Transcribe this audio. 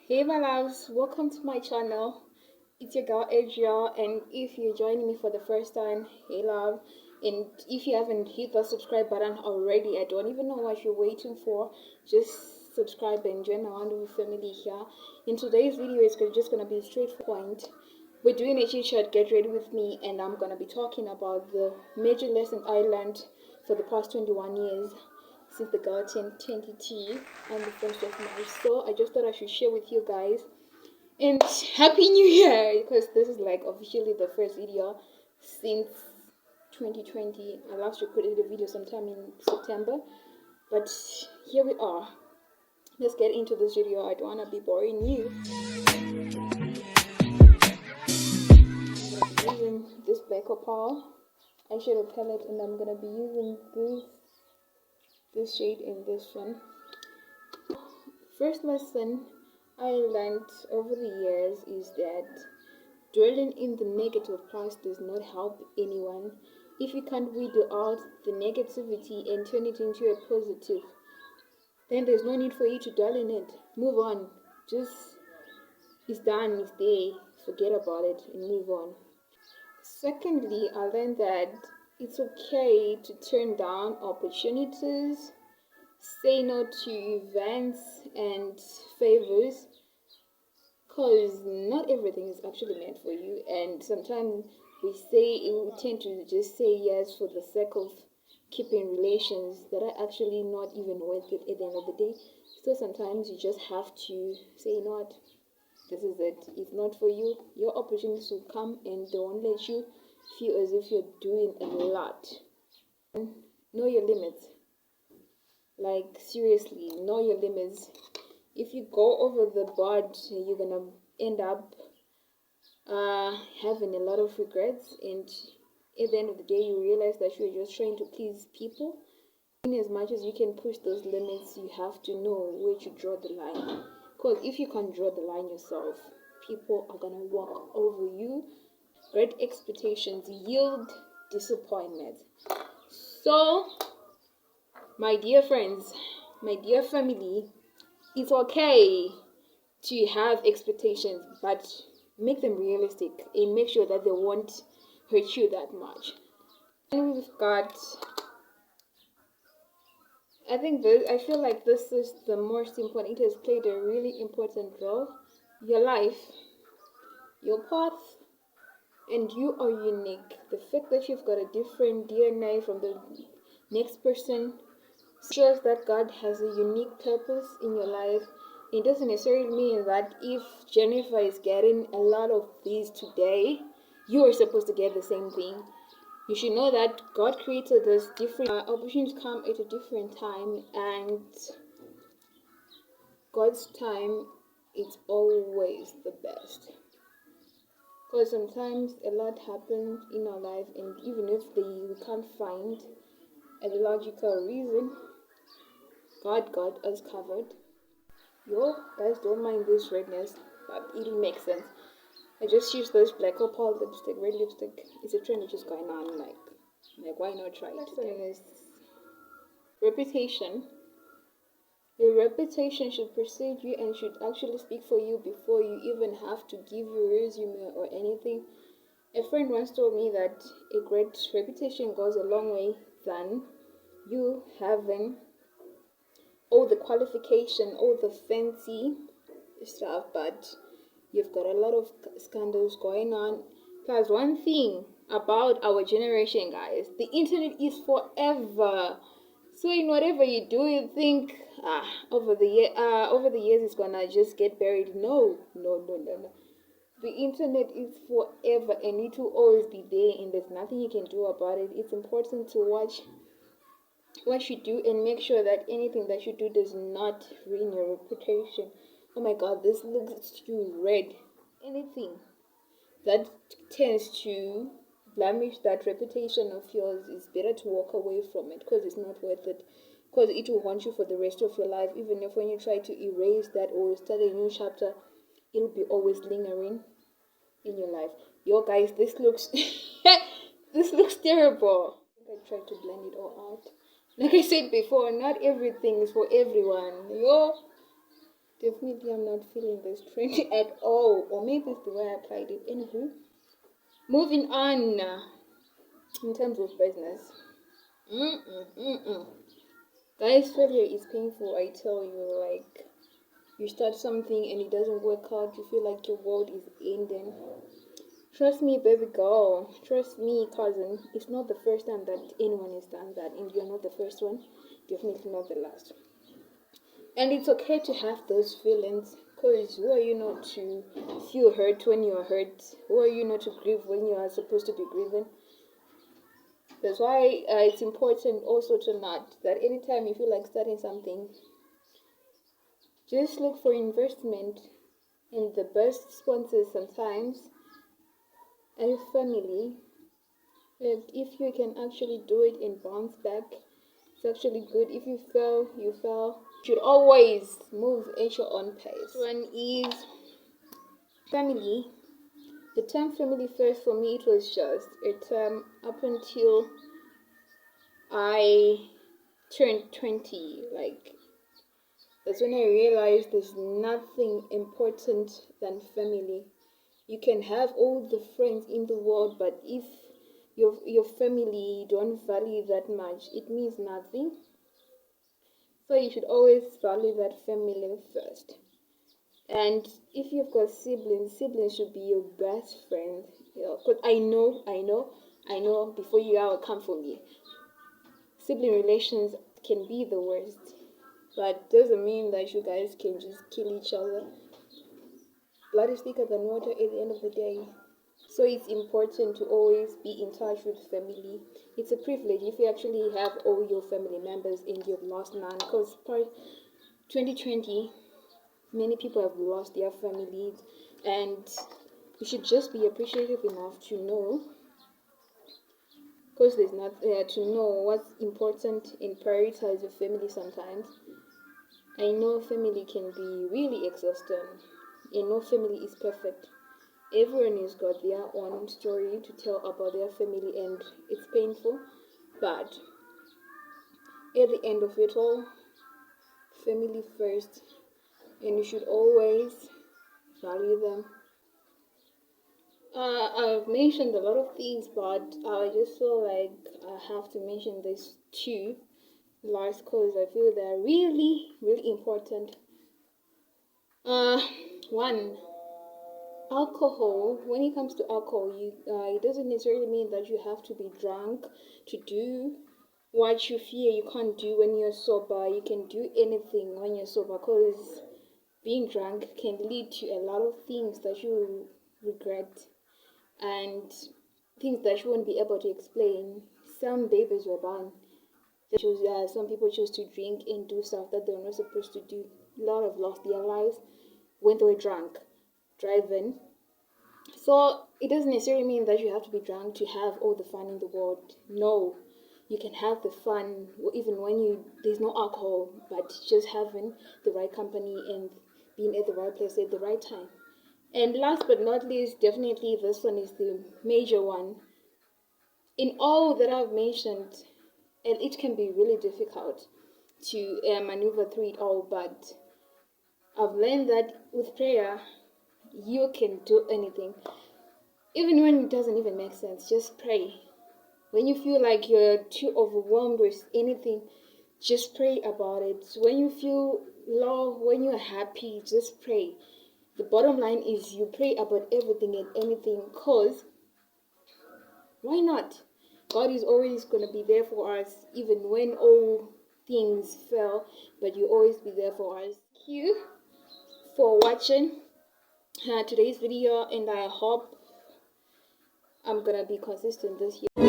Hey my loves, welcome to my channel. It's your girl Adriel, and if you're joining me for the first time, hey love. And if you haven't hit the subscribe button already, I don't even know what you're waiting for. Just subscribe and join my wonderful family here. In today's video, it's just gonna be straight to the point. We're doing a chit chat, get ready with me, and I'm gonna be talking about the major lesson I learned for the past 21 years. Since the girl turned 22 on the 1st of March. So I just thought I should share with you guys. And Happy New Year! Because this is like officially the first video since 2020. I last recorded a video sometime in September. But here we are. Let's get into this video. I don't want to be boring you. I'm using this black opal eyeshadow palette, and I'm going to be using this shade and this one. First lesson I learned over the years is that dwelling in the negative past does not help anyone. If you can't weed out the negativity and turn it into a positive, then there's no need for you to dwell in it. Move on. Just, it's done, it's there. Forget about it and move on. Secondly, I learned that it's okay to turn down opportunities, say no to events and favors, because not everything is actually meant for you. And sometimes we tend to just say yes for the sake of keeping relations that are actually not even worth it at the end of the day. So sometimes you just have to say, you know what, this is it, it's not for you. Your opportunities will come and they won't let you feel as if you're doing a lot. Know your limits. Like, seriously, know your limits. If you go over the board, you're gonna end up having a lot of regrets, and at the end of the day you realize that you're just trying to please people. In as much as you can push those limits, you have to know where to draw the line, because if you can't draw the line yourself, people are gonna walk over you. Great expectations yield disappointment. So my dear friends, my dear family, it's okay to have expectations, but make them realistic and make sure that they won't hurt you that much. And we've got, I feel like this is the most important. It has played a really important role. Your life, your path, and you are unique. The fact that you've got a different DNA from the next person shows that God has a unique purpose in your life. It doesn't necessarily mean that if Jennifer is getting a lot of these today, you are supposed to get the same thing. You should know that God created this different opportunities come at a different time, and God's time is always the best. Because sometimes a lot happens in our life, and even if we can't find a logical reason, God got us covered. Yo, guys, don't mind this redness, but it'll make sense. I just used this black opal lipstick, red lipstick. It's a trend which is going on, like why not try it today? Reputation. Your reputation should precede you and should actually speak for you before you even have to give your resume or anything. A friend once told me that a great reputation goes a long way than you having all the qualification, all the fancy stuff, but you've got a lot of scandals going on. Plus, one thing about our generation, guys, the internet is forever. So in whatever you do, you think over the years it's gonna just get buried. No. The internet is forever and it will always be there, and there's nothing you can do about it. It's important to watch what you do and make sure that anything that you do does not ruin your reputation. Oh my god, this looks too red. Anything that tends to blemish that reputation of yours, is better to walk away from it, because it's not worth it, because it will haunt you for the rest of your life. Even if when you try to erase that or start a new chapter, it'll be always lingering in your life. Yo guys, this looks this looks terrible. I think I tried to blend it all out. Like I said before, not everything is for everyone. Yo, Definitely, I'm not feeling this trend at all, or maybe it's the way I applied it. Anywho, moving on in terms of business. Guys, failure is painful. I tell you, like you start something and it doesn't work out, you feel like your world is ending. Trust me, baby girl. Trust me, cousin. It's not the first time that anyone has done that, and you're not the first one. Definitely not the last. And it's okay to have those feelings, because who are you not to feel hurt when you're hurt? Who are you not to grieve when you are supposed to be grieving? That's why it's important also to note that anytime you feel like starting something, just look for investment in the best sponsors sometimes, and family. If you can actually do it and bounce back, it's actually good. If you fail, you fail. You should always move at your own pace. One is family. The term family first for me, it was just a term up until I turned 20. Like, that's when I realized there's nothing important than family. You can have all the friends in the world, but if your family don't value that much, it means nothing. So you should always value that family first. And if you've got siblings should be your best friend. Because I know before you will come for me. Sibling relations can be the worst, but doesn't mean that you guys can just kill each other. Blood is thicker than water at the end of the day. So it's important to always be in touch with family. It's a privilege if you actually have all your family members and you've lost none. Because 2020, many people have lost their families, and you should just be appreciative enough to know, because there's not to know what's important and prioritize your family sometimes. I know family can be really exhausting, and no family is perfect. Everyone has got their own story to tell about their family, and it's painful, but at the end of it all, family first, and you should always value them. I've mentioned a lot of things, but I just feel like I have to mention these two last because I feel they're really, really important. One, alcohol. When it comes to alcohol, it doesn't necessarily mean that you have to be drunk to do what you fear you can't do when you're sober. You can do anything when you're sober, because being drunk can lead to a lot of things that you regret and things that you won't be able to explain. Some babies were born. Some people choose to drink and do stuff that they're not supposed to do. A lot have lost their lives when they were drunk, driving. So it doesn't necessarily mean that you have to be drunk to have all the fun in the world. No, you can have the fun even when there's no alcohol, but just having the right company and being at the right place at the right time. And last but not least, definitely this one is the major one. In all that I've mentioned, and it can be really difficult to maneuver through it all, but I've learned that with prayer, you can do anything. Even when it doesn't even make sense, just pray. When you feel like you're too overwhelmed with anything, just pray about it. When you feel low, when you're happy, just pray. The bottom line is you pray about everything and anything, because why not? God is always going to be there for us, even when all things fail, but you always be there for us. Thank you for watching today's video, and I hope I'm going to be consistent this year.